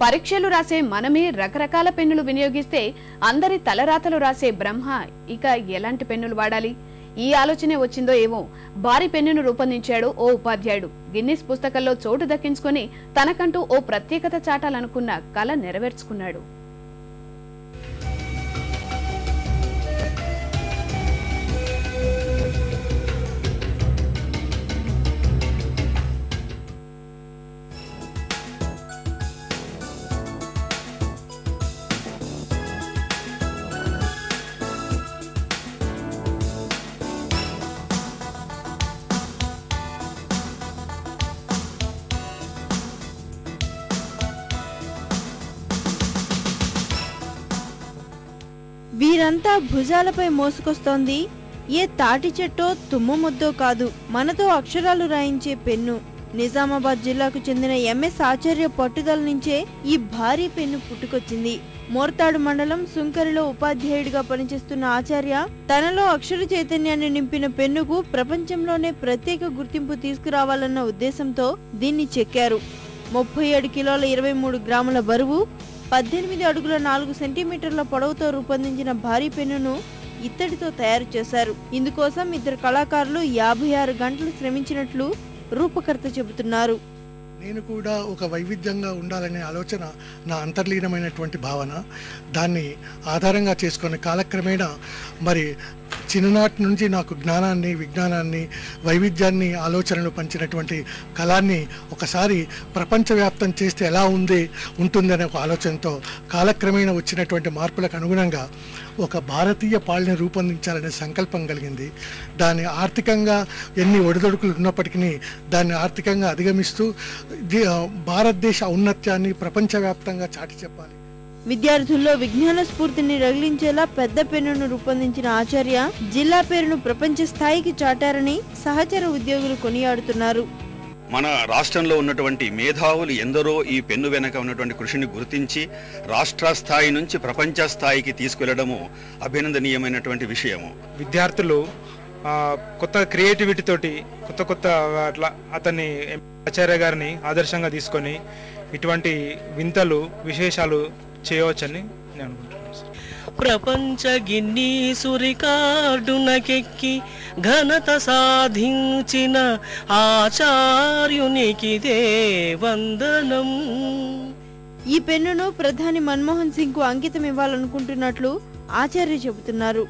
పరీక్షలు రాసే మనమే రకరకాల పెన్నులు వినియోగిస్తే అందరి తలరాతలు రాసే బ్రహ్మ ఇక ఎలాంటి పెన్నులు వాడాలి? ఈ ఆలోచనే వచ్చిందో ఏమో భారీ పెన్నును రూపొందించాడు ఓ ఉపాధ్యాయుడు. గిన్నిస్ పుస్తకంలో చోటు దక్కించుకొని తనకంటూ ఓ ప్రత్యేకత చాటాలనుకున్న కల నెరవేర్చుకున్నాడు. వీరంతా భుజాలపై మోసుకొస్తోంది ఏ తాటి చెట్టో తుమ్ము ముద్దో కాదు, మనతో అక్షరాలు రాయించే పెన్ను. నిజామాబాద్ జిల్లాకు చెందిన ఎంఎస్ ఆచార్య పట్టుదల నుంచే ఈ భారీ పెన్ను పుట్టుకొచ్చింది. మోర్తాడు మండలం సుంకరిలో ఉపాధ్యాయుడిగా పనిచేస్తున్న ఆచార్య తనలో అక్షర చైతన్యాన్ని నింపిన పెన్నుకు ప్రపంచంలోనే ప్రత్యేక గుర్తింపు తీసుకురావాలన్న ఉద్దేశంతో దీన్ని చెక్కారు. 37 కిలోల 23 గ్రాముల బరువు, 18 అడుగుల 4 సెంటీమీటర్ల పొడవుతో రూపొందించిన భారీ పెన్నును ఇత్తడితో తయారు చేశారు. ఇందుకోసం ఇద్దరు కళాకారులు 56 గంటలు శ్రమించినట్లు రూపకర్త చెబుతున్నారు. నేను కూడా ఒక వైవిధ్యంగా ఉండాలనే ఆలోచన నా అంతర్లీనమైనటువంటి భావన. దాన్ని ఆధారంగా చేసుకుని కాలక్రమేణా మరి చిన్ననాటి నుంచి నాకు జ్ఞానాన్ని, విజ్ఞానాన్ని, వైవిధ్యాన్ని, ఆలోచనలు పంచినటువంటి కళాన్ని ఒకసారి ప్రపంచవ్యాప్తం చేస్తే ఎలా ఉంటుందనే ఒక ఆలోచనతో కాలక్రమేణా వచ్చినటువంటి మార్పులకు అనుగుణంగా ఒక భారతీయ పాలన రూపొందించాలనే సంకల్పం కలిగింది. దాన్ని ఆర్థికంగా ఎన్ని ఒడిదొడుకులు ఉన్నప్పటికీ దాన్ని ఆర్థికంగా అధిగమిస్తూ భారతదేశ ఔన్నత్యాన్ని ప్రపంచవ్యాప్తంగా చాటి చెప్పాలి. విద్యార్థుల్లో విజ్ఞాన స్ఫూర్తిని రగిలించేలా పెద్ద పెన్నును రూపొందించిన ఆచార్య జిల్లా పేరును ప్రపంచ స్థాయికి చాటారని సహచర ఉద్యోగులు కొనియాడుతున్నారు. మన రాష్ట్రంలో ఉన్నటువంటి మేధావులు ఎందరో ఈ పెన్ను వెనక ఉన్నటువంటి కృషిని గుర్తించి రాష్ట్ర స్థాయి నుంచి ప్రపంచ స్థాయికి తీసుకెళ్లడము అభినందనీయమైనటువంటి విషయము. విద్యార్థులు కొత్త క్రియేటివిటీ తోటి కొత్త అట్లా అతన్ని ఆచార్య గారిని ఆదర్శంగా తీసుకొని ఇటువంటి వింతలు విశేషాలు చేయవచ్చని నేను అనుకుంటున్నాను. ప్రపంచ గిన్నీసు రికార్డునకెక్కి ఘనత సాధించిన ఆచార్యునికిదే వందనం. ఈ పెన్నును ప్రధాని మన్మోహన్ సింగ్ కు అంకితం ఇవ్వాలనుకుంటున్నట్లు ఆచార్య చెబుతున్నారు.